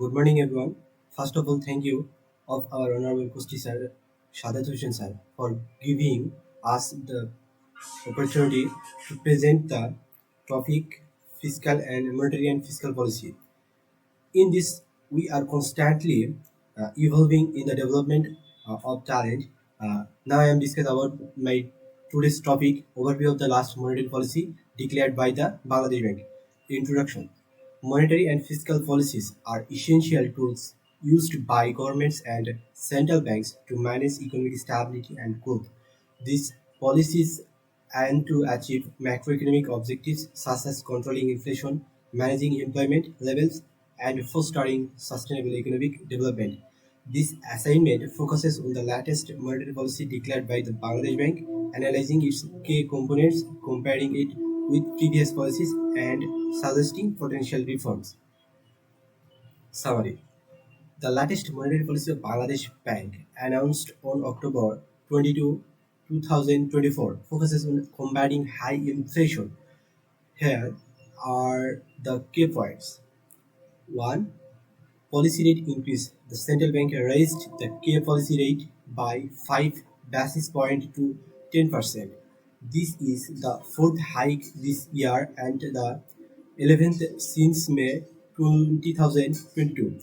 Good morning, everyone. First of all, thank you of our honorable Kusti sir, Shadat Hussain sir, for giving us the opportunity to present the topic fiscal and monetary and fiscal policy. In this, we are constantly evolving in the development of talent. Now I am discussing about my today's topic overview of the last monetary policy declared by the Bangladesh Bank. Introduction. Monetary and fiscal policies are essential tools used by governments and central banks to manage economic stability and growth. These policies aim to achieve macroeconomic objectives such as controlling inflation, managing employment levels, and fostering sustainable economic development. This assignment focuses on the latest monetary policy declared by the Bangladesh Bank, analyzing its key components, comparing it with previous policies, and suggesting potential reforms. Summary. The latest monetary policy of Bangladesh Bank, announced on October 22, 2024, focuses on combating high inflation. Here are the key points. 1. Policy rate increase. The central bank raised the key policy rate by 5 basis points to 10%. This is the fourth hike this year and the 11th since May 2022.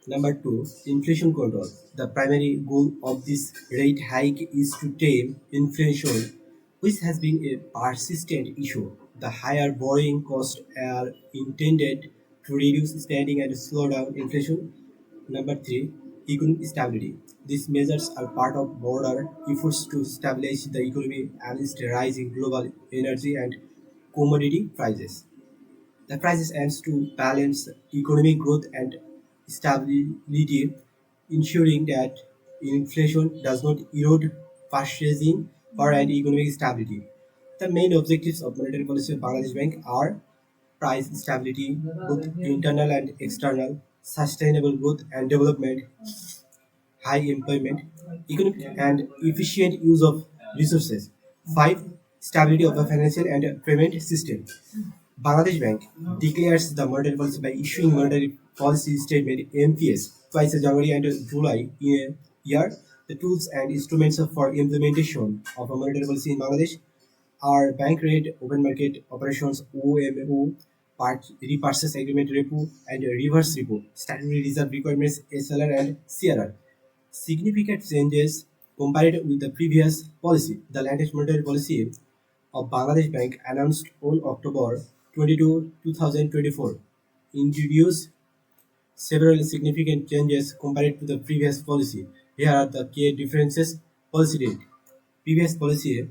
Number two, inflation control. The primary goal of this rate hike is to tame inflation, which has been a persistent issue. The higher borrowing costs are intended to reduce spending and slow down inflation. Number three, economic stability. These measures are part of broader efforts to stabilize the economy amidst rising global energy and commodity prices. The crisis aims to balance economic growth and stability, ensuring that inflation does not erode purchasing power and economic stability. The main objectives of monetary policy of Bangladesh Bank are price stability, both internal and external, sustainable growth and development, high employment, economic and efficient use of resources. 5. Stability of the financial and payment system. Bangladesh Bank declares the monetary policy by issuing monetary policy statement (MPS) twice in January and July in a year. The tools and instruments for implementation of a monetary policy in Bangladesh are bank rate, open market operations (OMO), repurchase agreement repo, and reverse repo, statutory reserve requirements (SLR and CRR). Significant changes compared with the previous policy. The latest monetary policy of Bangladesh Bank, announced on October 22, 2024, introduced several significant changes compared to the previous policy. Here are the key differences. Policy rate. Previous policy,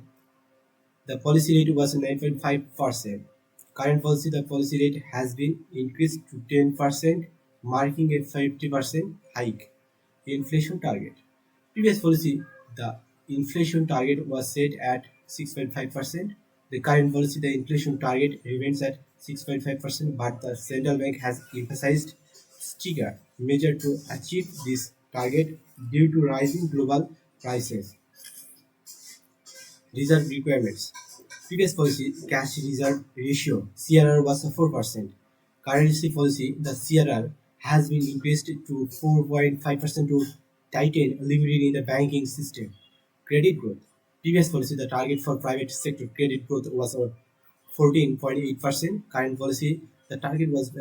the policy rate was 9.5%. Current policy, the policy rate has been increased to 10%, marking a 50% hike. Inflation target. Previous policy, the inflation target was set at 6.5%. The current policy, the inflation target remains at 6.5%, but the central bank has emphasized stricter measure to achieve this target due to rising global prices. Reserve requirements. Previous policy, cash reserve ratio (CRR) was 4%. Currency policy, the CRR has been increased to 4.5% to tighten liquidity in the banking system. Credit growth. Previous policy, the target for private sector credit growth was 14.8%. Current policy, the target was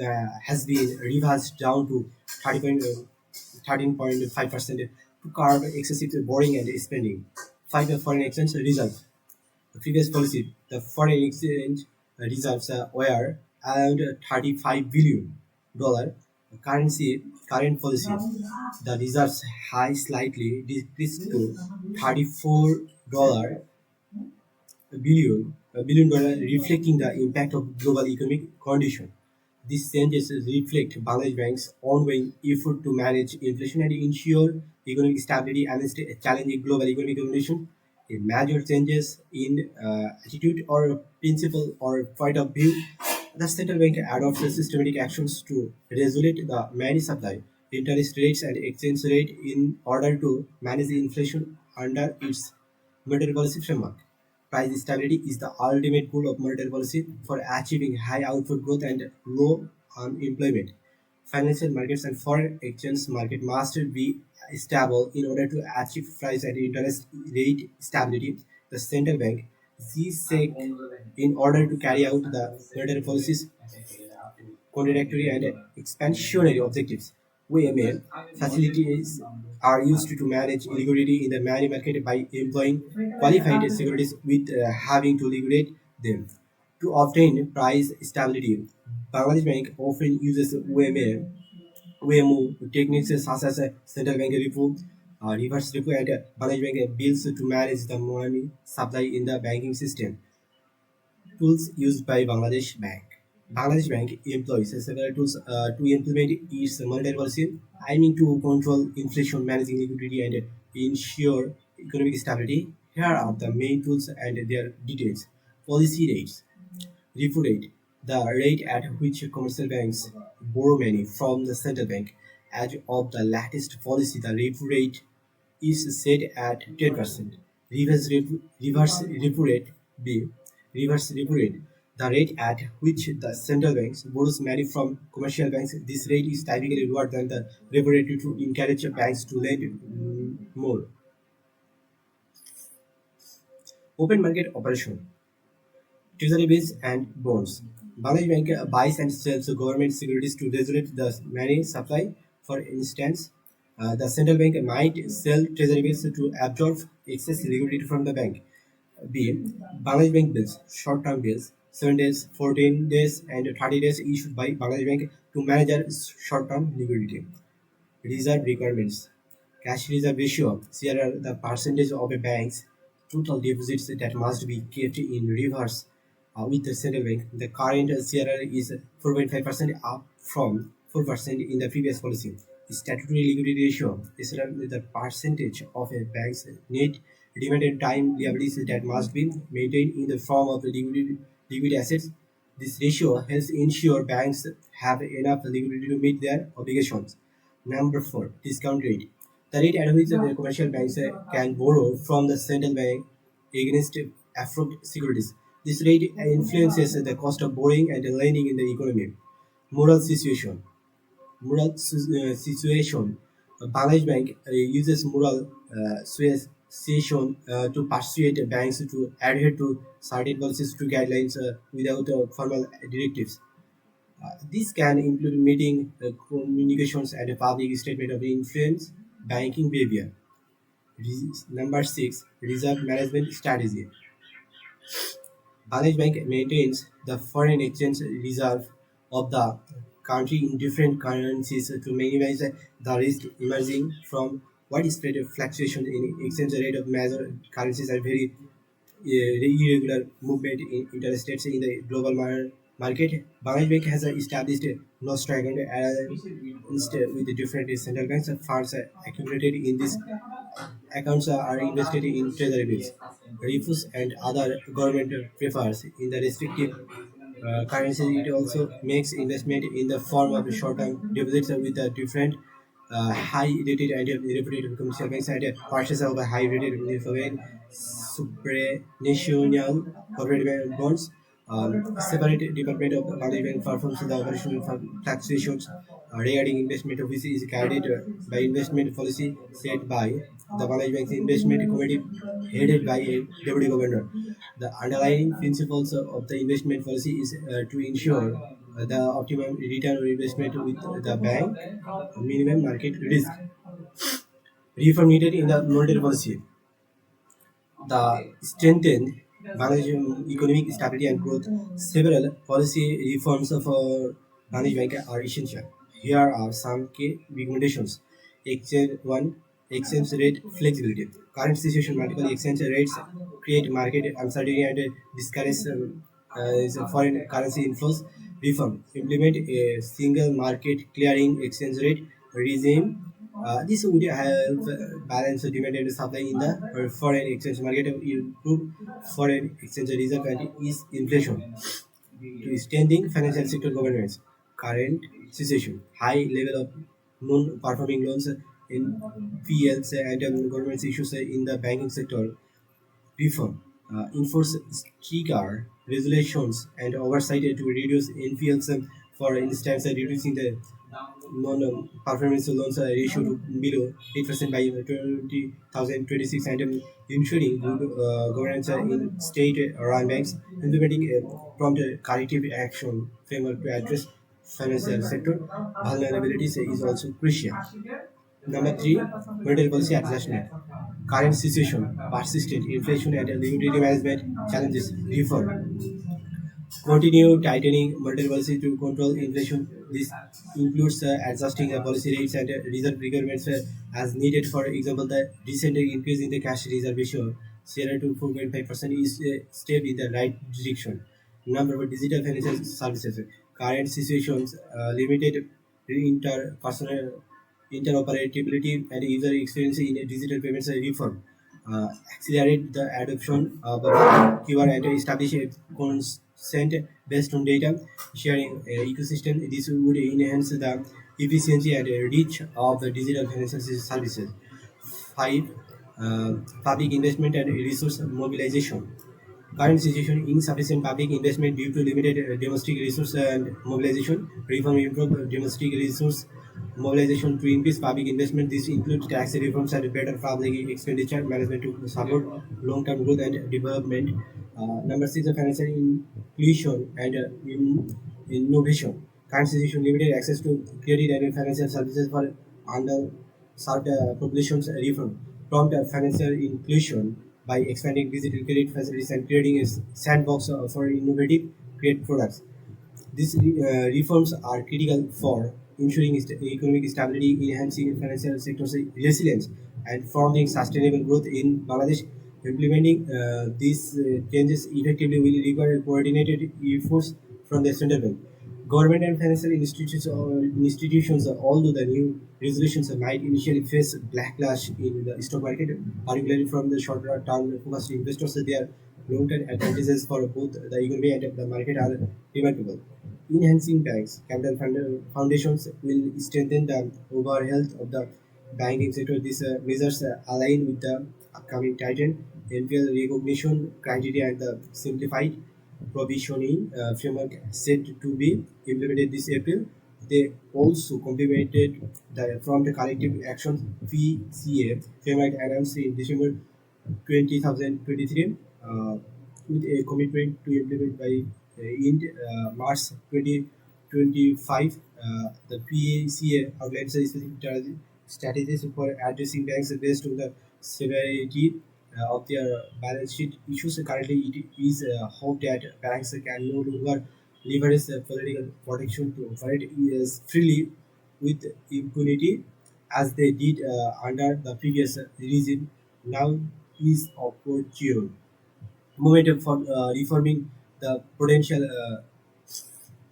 has been revised down to 13.5% to curb excessive borrowing and spending. 5. Foreign exchange reserve. The previous policy, the foreign exchange reserves were around $35 billion. The current policy, the reserves high slightly decreased to $34 billion, reflecting the impact of global economic condition. These changes reflect Bangladesh Bank's ongoing effort to manage inflation and ensure economic stability amidst a challenging global economic condition. A major changes in attitude or principle or point of view, the central bank adopts systematic actions to regulate the money supply, interest rates, and exchange rate in order to manage the inflation under its monetary policy framework. Price stability is the ultimate goal of monetary policy for achieving high output growth and low unemployment. Financial markets and foreign exchange market must be stable in order to achieve price and interest rate stability. The central bank ZSEC, in order to carry out the monetary policies, contradictory and expansionary objectives. WMA facilities are used to manage liquidity in the money market by employing qualified securities with having to liquidate them. To obtain price stability, Bangladesh Bank often uses WMO techniques such as central bank repo, reverse repo, and Bangladesh Bank bills to manage the money supply in the banking system. Tools used by Bangladesh Bank. Bangladesh Bank employs several tools to implement its monetary policy, aiming to control inflation, managing liquidity, and ensure economic stability. Here are the main tools and their details. Policy rates. Repo rate, the rate at which commercial banks borrow money from the central bank. As of the latest policy, the repo rate is set at 10%. Reverse repo rate B. Reverse repo rate, the rate at which the central banks borrows money from commercial banks. This rate is typically lower than the repo rate due to encourage banks to lend more. Open market operation. Treasury bills and bonds. Bangladesh Bank buys and sells government securities to regulate the money supply. For instance, the central bank might sell treasury bills to absorb excess liquidity from the bank. B. Bangladesh Bank bills, short-term bills, 7 days, 14 days, and 30 days issued by Bangladesh Bank to manage their short-term liquidity. Reserve requirements. Cash reserve ratio, CRR, the percentage of a bank's total deposits that must be kept in reverse with the central bank. The current CRR is 4.5%, up from 4% in the previous policy. Statutory liquidity ratio, SLR, the percentage of a bank's net limited time liabilities that must be maintained in the form of liquid assets. This ratio helps ensure banks have enough liquidity to meet their obligations. Number 4, discount rate. The rate at which the commercial banks can borrow from the central bank against approved securities. This rate influences the cost of borrowing and lending in the economy. Moral situation. Situation. Bangladesh Bank uses moral suasion to persuade banks to adhere to certain policies to guidelines without formal directives. This can include meeting communications and a public statement of influence banking behavior. Number 6, reserve management strategy. Bangladesh Bank maintains the foreign exchange reserve of the country in different currencies to minimize the risk emerging from widespread fluctuation in exchange rate of major currencies and very irregular movement in interest rates in the global market. Bangladesh Bank has established a nostro account with the different central banks. Funds accumulated in these accounts are invested in treasury bills, repos, and other government prefers in the respective currencies. It also makes investment in the form of short-term deposits with a different high-rated and reputed commercial banks and purchase of a high-rated foreign supranational corporate bonds. Separate department of Bangladesh Bank performs the operational fluctuations regarding investment, which is guided by investment policy set by the Bangladesh Bank's investment committee headed by a deputy governor. The underlying principles of the investment policy is to ensure the optimum return on investment with the bank, minimum market risk. Reform needed in the monetary policy. The strengthened Bangladesh economic stability and growth. Several policy reforms for Bangladesh Bank are essential. Here are some key recommendations. One, exchange rate flexibility. Current situation, multiple exchange rates create market uncertainty and discourage foreign currency inflows. Reform. Implement a single market clearing exchange rate regime. This would help balance the demand and supply in the foreign exchange market, improve foreign exchange reserve, and ease inflation. To strengthening financial sector governance. Current situation: high level of non-performing loans, NPLs, and government issues in the banking sector. Reform. Enforce stricter regulations and oversight to reduce NPLs, for instance, reducing the non-performance loans are issued below 8% by 2026 and ensuring good governance in state-run banks, implementing a prompt corrective action framework to address financial sector vulnerabilities is also crucial. Number three, monetary policy adjustment. Current situation, persistent inflation and liquidity management challenges reform. Continue tightening monetary policy to control inflation. This includes adjusting policy rates and reserve requirements as needed. For example, the recent increase in the cash reserve ratio, 0 to 4.5%, is a step in the right direction. Number of digital financial services. Current situations, limited interpersonal interoperability and user experience in digital payments reform, accelerate the adoption of QR and establish a consent based on data sharing ecosystem. This would enhance the efficiency and reach of the digital financial services. Five, public investment and resource mobilization. Current situation, insufficient public investment due to limited domestic resource and mobilization. Reform improve domestic resource mobilization to increase public investment. This includes tax reforms and better public expenditure management to support long-term growth and development. Number six, the financial inclusion and innovation. Current situation, limited access to credit and financial services for underserved populations. Reform prompt financial inclusion by expanding digital credit facilities and creating a sandbox for innovative create products. These reforms are critical for ensuring economic stability, enhancing financial sector's resilience, and forming sustainable growth in Bangladesh. Implementing these changes effectively will require coordinated efforts from the central bank. Government and financial institutions, although the new resolutions might initially face backlash in the stock market, particularly from the short-term focused investors, their long-term advantages for both the economy and the market are remarkable. Enhancing banks, capital foundations will strengthen the overall health of the banking sector. These measures align with the upcoming Titan NPL recognition criteria and the simplified provisioning framework set to be implemented this April. They also complemented the from the collective action PCA framework announced in December 2023 with a commitment to implement by in March 2025. The PACA outlines a specific strategies for addressing banks based on the severity of their balance sheet issues. Currently, it is hoped that banks can no longer leverage political protection to operate freely with impunity as they did under the previous regime. Now is opportune momentum for reforming the prudential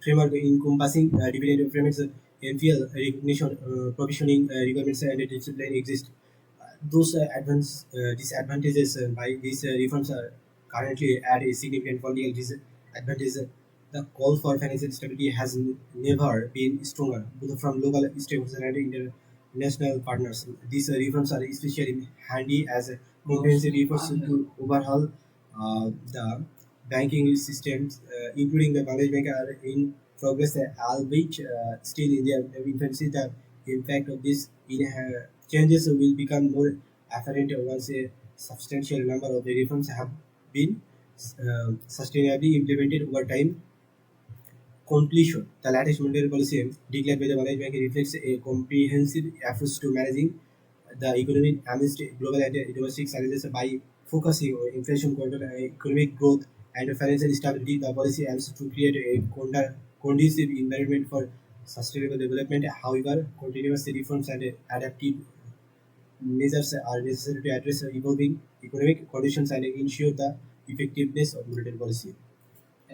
framework encompassing dividend payments, NPL recognition, provisioning requirements, and discipline exist. Those disadvantages by these reforms are currently at a significant political disadvantage. The call for financial stability has never been stronger, both from local stakeholders and international partners. These reforms are especially handy as comprehensive efforts to overhaul the banking systems, including the Bangladesh Bank, are in progress, albeit still in their infancy. The impact of these changes will become more apparent once a substantial number of the reforms have been sustainably implemented over time. Conclusion: the latest monetary policy declared by the Bangladesh Bank reflects a comprehensive approach to managing the economy amidst global and domestic challenges by focusing on inflation control, economic growth, and financial stability. The policy aims to create a conducive environment for sustainable development. However, continuous reforms and adaptive measures are necessary to address evolving economic conditions and ensure the effectiveness of monetary policy.